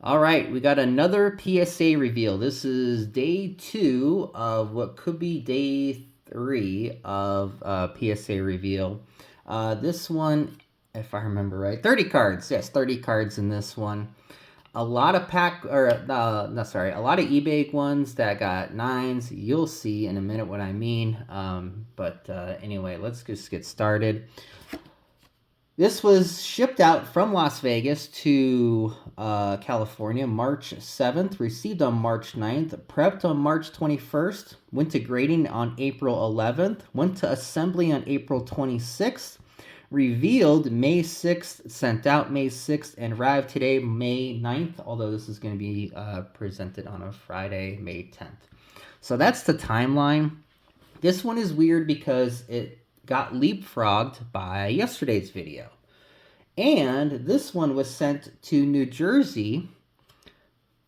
All right, we got another PSA reveal. This is day 2 of what could be day 3 of PSA reveal. This one, if I remember right, 30 cards. Yes, 30 cards in this one. A lot of a lot of eBay ones that got 9s. You'll see in a minute what I mean. Anyway, let's just get started. This was shipped out from Las Vegas to California March 7th, received on March 9th, prepped on March 21st, went to grading on April 11th, went to assembly on April 26th, revealed May 6th, sent out May 6th, and arrived today, May 9th, although this is going to be presented on a Friday, May 10th. So that's the timeline. This one is weird because it got leapfrogged by yesterday's video. And this one was sent to New Jersey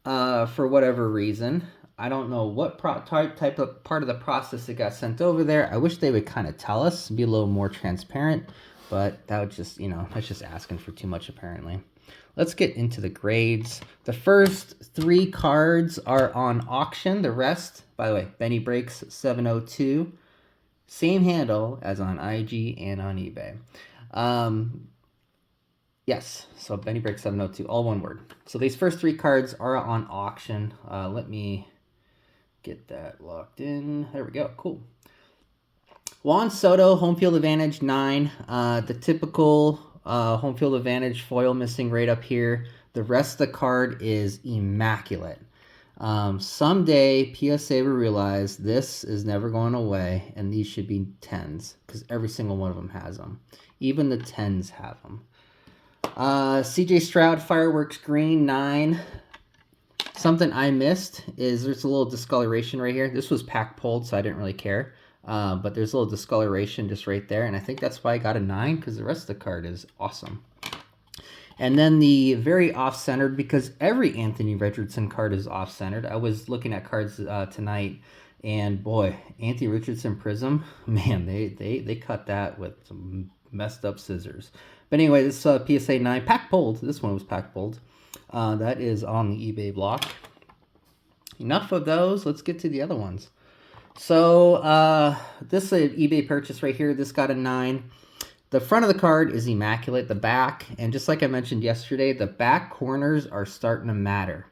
for whatever reason. I don't know what type of part of the process it got sent over there. I wish they would kind of tell us, be a little more transparent, but that would just, that's just asking for too much apparently. Let's get into the grades. The first 3 cards are on auction. The rest, by the way, Benny Breaks 702. Same handle as on IG and on eBay. Yes, so Benny Breaks 702, all one word. So these first 3 cards are on auction. Let me get that locked in. There we go, cool. Juan Soto, home field advantage 9. The typical home field advantage foil missing right up here. The rest of the card is immaculate. Someday PSA will realize this is never going away and these should be 10s because every single one of them has them. Even the 10s have them. CJ Stroud Fireworks Green 9. Something I missed is there's a little discoloration right here. This was pack pulled, so I didn't really care. But there's a little discoloration just right there, and I think that's why I got a 9 because the rest of the card is awesome. And then the very off-centered, because every Anthony Richardson card is off-centered. I was looking at cards tonight, and boy, Anthony Richardson Prism, man, they cut that with some messed up scissors. But anyway, this PSA 9 pack pulled. This one was pack pulled. That is on the eBay block. Enough of those. Let's get to the other ones. So this is an eBay purchase right here. This got a 9. The front of the card is immaculate. The back, and just like I mentioned yesterday, the back corners are starting to matter.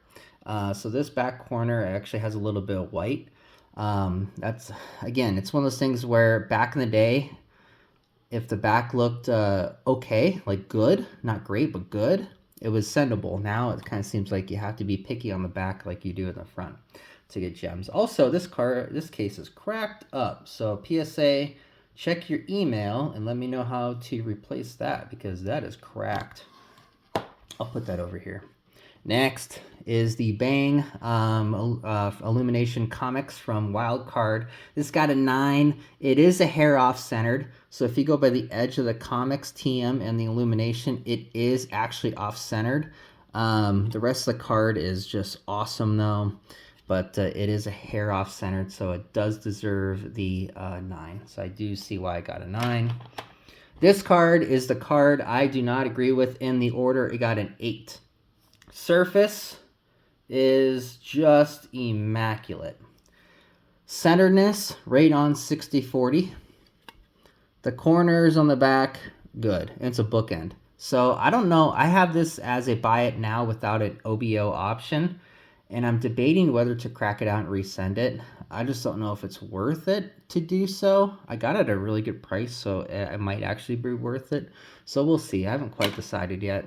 So this back corner actually has a little bit of white. That's, again, it's one of those things where back in the day, if the back looked okay, like good, not great, but good, it was sendable. Now it kind of seems like you have to be picky on the back like you do in the front to get gems. Also, this case is cracked up. So PSA, check your email and let me know how to replace that because that is cracked. I'll put that over here. Next is the Bang Illumination Comics from Wild Card. This got a 9. It is a hair off-centered. So if you go by the edge of the comics, TM, and the illumination, it is actually off-centered. The rest of the card is just awesome, though. But it is a hair off-centered, so it does deserve the 9. So I do see why I got a 9. This card is the card I do not agree with in the order. It got an 8. Surface is just immaculate. Centeredness, right on 60-40. The corners on the back, good. It's a bookend. So I don't know. I have this as a buy it now without an OBO option. And I'm debating whether to crack it out and resend it. I just don't know if it's worth it to do so. I got it at a really good price, so it might actually be worth it. So we'll see. I haven't quite decided yet.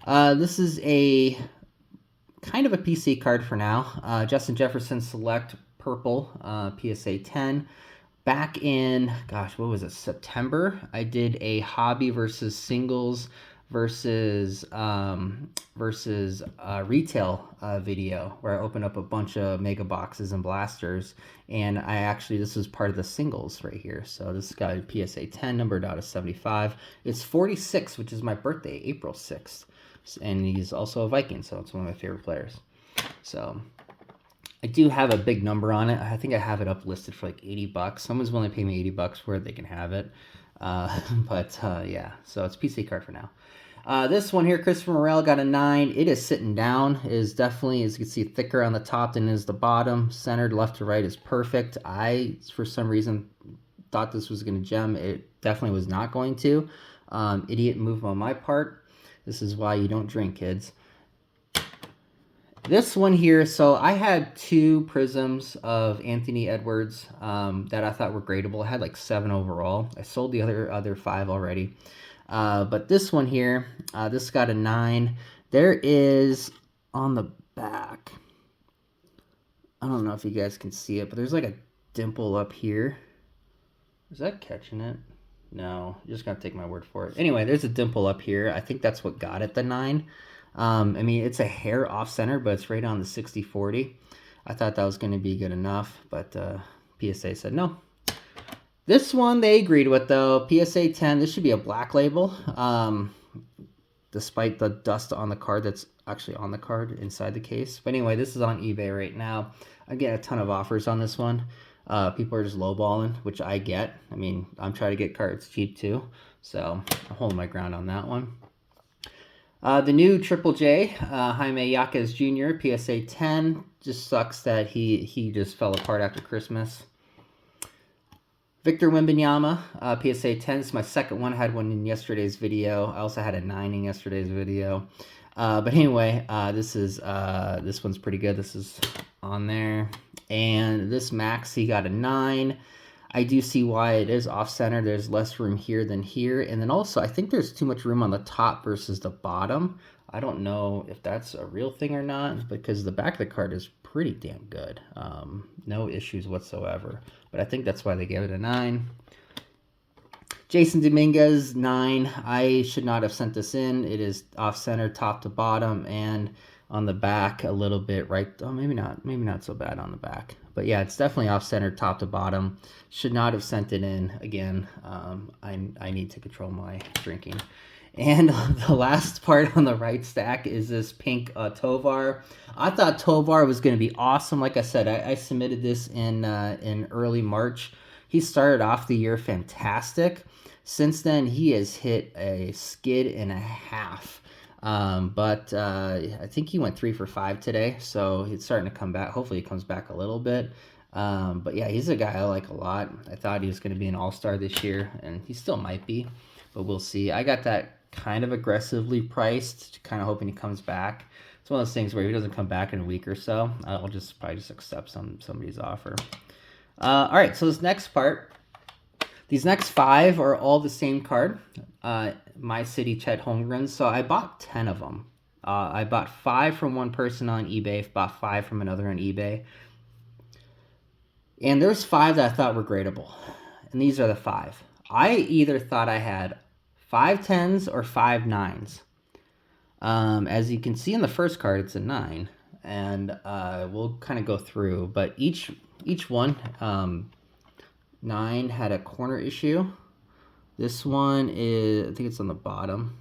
This is a kind of a PC card for now. Justin Jefferson Select Purple PSA 10. Back in, gosh, what was it, September? I did a hobby versus singles versus retail video where I opened up a bunch of mega boxes and blasters, and this was part of the singles right here. So this got a PSA 10 numbered out of 75. It's 46, which is my birthday, April 6th, and he's also a Viking, so it's one of my favorite players. So I do have a big number on it. I think I have it up listed for like $80. Someone's willing to pay me $80 for it, they can have it. Yeah, so it's PC card for now. This one here, Christopher Morel, got a 9. It is sitting down. It is definitely, as you can see, thicker on the top than is the bottom. Centered left to right is perfect. I, for some reason, thought this was going to gem. It definitely was not going to. Idiot move on my part. This is why you don't drink, kids. This one here, so I had 2 prisms of Anthony Edwards that I thought were gradable. I had like 7 overall. I sold the other 5 already. But this one here, this got a 9. There is on the back, I don't know if you guys can see it, but there's like a dimple up here. Is that catching it? No, you're just gonna take my word for it. Anyway, there's a dimple up here. I think that's what got it the 9. I mean, it's a hair off center, but it's right on the 60/40. I thought that was going to be good enough, but PSA said no. This one they agreed with, though. PSA 10, this should be a black label, despite the dust on the card that's actually on the card inside the case. But anyway, this is on eBay right now. I get a ton of offers on this one. People are just lowballing, which I get. I mean, I'm trying to get cards cheap too, so I'm holding my ground on that one. The new Triple J, Jaime Yaquez Jr., PSA 10. Just sucks that he just fell apart after Christmas. Victor Wembanyama, PSA 10. This is my second one. I had one in yesterday's video. I also had a 9 in yesterday's video. But anyway, this one's pretty good. This is on there. And this Max, he got a 9. I do see why it is off-center. There's less room here than here. And then also, I think there's too much room on the top versus the bottom. I don't know if that's a real thing or not, because the back of the card is pretty damn good. No issues whatsoever. But I think that's why they gave it a 9. Jason Dominguez, 9. I should not have sent this in. It is off-center, top to bottom, and on the back a little bit right. Oh, maybe not so bad on the back. But yeah, it's definitely off-center, top to bottom. Should not have sent it in. Again, I need to control my drinking. And the last part on the right stack is this pink Tovar. I thought Tovar was going to be awesome. Like I said, I submitted this in early March. He started off the year fantastic. Since then, he has hit a skid and a half. But I think he went 3 for 5 today, so he's starting to come back. Hopefully he comes back a little bit. But yeah, he's a guy I like a lot. I thought he was going to be an all-star this year, and he still might be, but we'll see. I got that kind of aggressively priced, kind of hoping he comes back. It's one of those things where if he doesn't come back in a week or so, I'll probably just accept somebody's offer. All right, so this next part, these next 5 are all the same card. My City Chet Holmgren. So I bought 10 of them. I bought 5 from one person on eBay, bought 5 from another on eBay. And there's 5 that I thought were gradable. And these are the 5. I either thought I had 5 10s or 5 9s. As you can see in the first card, it's a 9. And we'll kind of go through. But each one, 9 had a corner issue. This one is, I think it's on the bottom.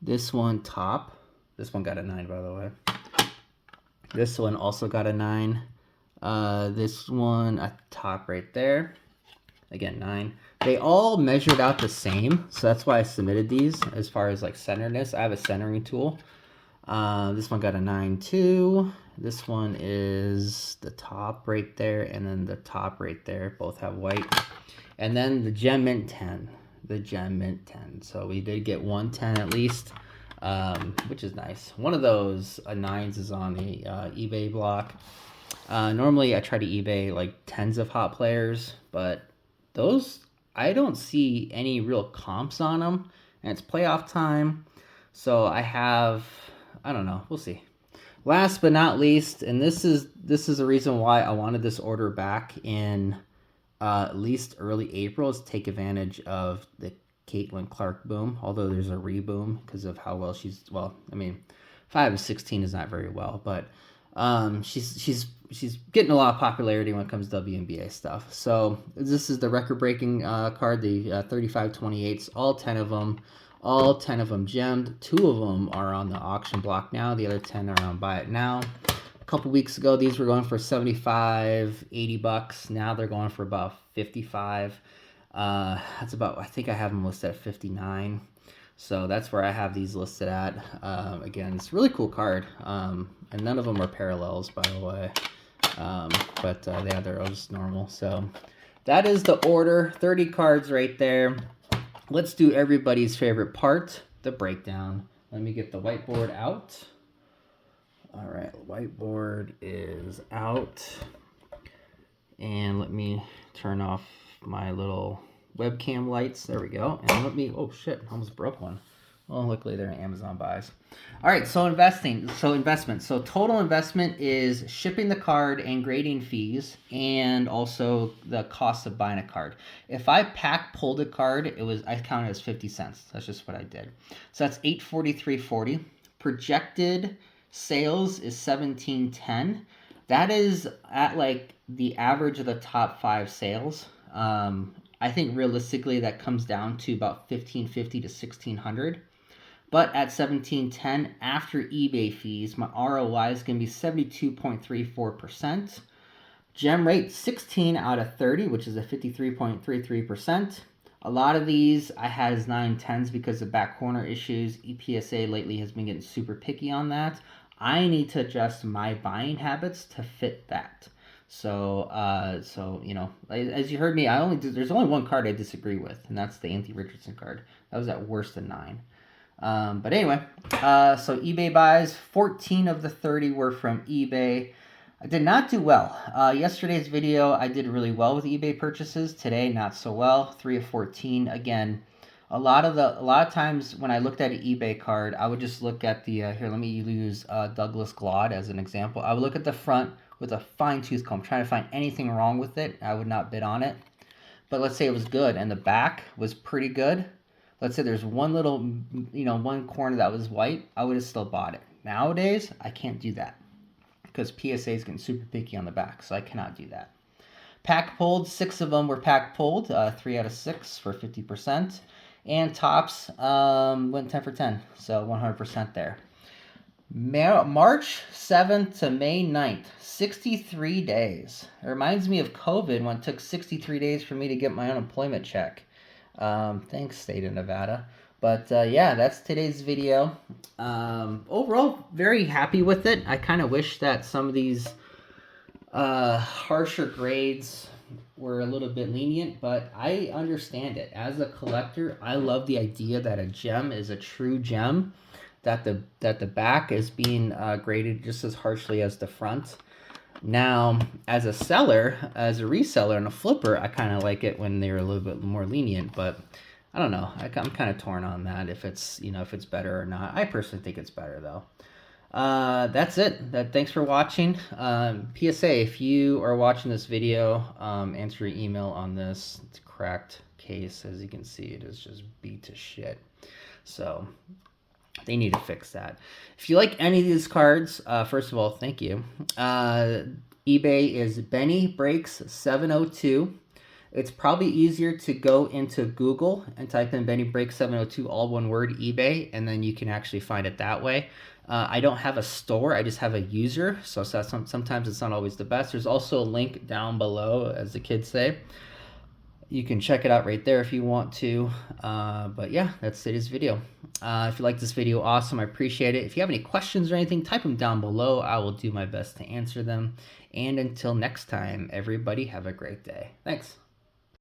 This one top. This one got a 9, by the way. This one also got a 9. This one at the top right there. Again, 9. They all measured out the same, so that's why I submitted these as far as like centeredness. I have a centering tool. This one got a 9 too. This one is the top right there, and then the top right there. Both have white. And then the Gem Mint 10. The Gem Mint 10. So we did get 1 10 at least, which is nice. One of those 9s is on the eBay block. Normally I try to eBay like 10s of hot players, but those, I don't see any real comps on them. And it's playoff time. So I don't know. We'll see. Last but not least, and this is the reason why I wanted this order back in at least early April, is take advantage of the Caitlin Clark boom, although there's a reboom because of how well I mean, 5 of 16 is not very well, but she's getting a lot of popularity when it comes to WNBA stuff. So this is the record-breaking card, the 35/28s, all 10 of them. All 10 of them gemmed. 2 of them are on the auction block now. The other 10 are on buy it now. A couple weeks ago, these were going for $75, $80. Now they're going for about $55. That's about, I think I have them listed at $59. So that's where I have these listed at. Again, it's a really cool card. And none of them are parallels, by the way. But yeah, they're all just normal. So that is the order. 30 cards right there. Let's do everybody's favorite part, the breakdown. Let me get the whiteboard out. All right, whiteboard is out. And let me turn off my little webcam lights. There we go. And let me, oh shit, almost broke one. Well, luckily they're Amazon buys. All right, so investment. So total investment is shipping the card and grading fees, and also the cost of buying a card. If I pack pulled a card, I counted as 50 cents. That's just what I did. So that's $843.40. Projected sales is $17.10. That is at like the average of the top 5 sales. I think realistically that comes down to about $1,550 to $1,600. But at $17.10 after eBay fees, my ROI is going to be 72.34%. Gem rate 16 out of 30, which is a 53.33%. A lot of these I had as 9/10s because of back corner issues. PSA lately has been getting super picky on that. I need to adjust my buying habits to fit that. So you know, as you heard me, there's only one card I disagree with, and that's the Anthony Richardson card. That was at worse than 9. But anyway, so eBay buys, 14 of the 30 were from eBay. I did not do well. Yesterday's video, I did really well with eBay purchases. Today, not so well. 3 of 14. Again, a lot of times when I looked at an eBay card, I would just look at the here. Let me use Douglas Glaude as an example. I would look at the front with a fine-tooth comb, trying to find anything wrong with it. I would not bid on it. But let's say it was good, and the back was pretty good. Let's say there's one little, one corner that was white, I would have still bought it. Nowadays, I can't do that because PSA is getting super picky on the back, so I cannot do that. Pack pulled, 6 of them were pack pulled, 3 out of 6 for 50%. And tops went 10 for 10, so 100% there. March 7th to May 9th, 63 days. It reminds me of COVID when it took 63 days for me to get my unemployment check. Thanks, state of Nevada. But yeah, that's today's video. Overall, very happy with it. I kind of wish that some of these harsher grades were a little bit lenient, but I understand it. As a collector, I love the idea that a gem is a true gem, that the back is being graded just as harshly as the front. Now, as a seller, as a reseller and a flipper, I kind of like it when they're a little bit more lenient, but I don't know. I'm kind of torn on that if it's better or not. I personally think it's better though. That's it. Thanks for watching. PSA, if you are watching this video, answer your email on this. It's a cracked case. As you can see, it is just beat to shit. So they need to fix that. If you like any of these cards, first of all, thank you. eBay is Benny Breaks 702. It's probably easier to go into Google and type in Benny Breaks 702, all one word, eBay, and then you can actually find it that way. I don't have a store, I just have a user, so sometimes it's not always the best. There's also a link down below, as the kids say. You can check it out right there if you want to. But yeah, that's today's video. If you like this video, awesome. I appreciate it. If you have any questions or anything, type them down below. I will do my best to answer them. And until next time, everybody have a great day. Thanks.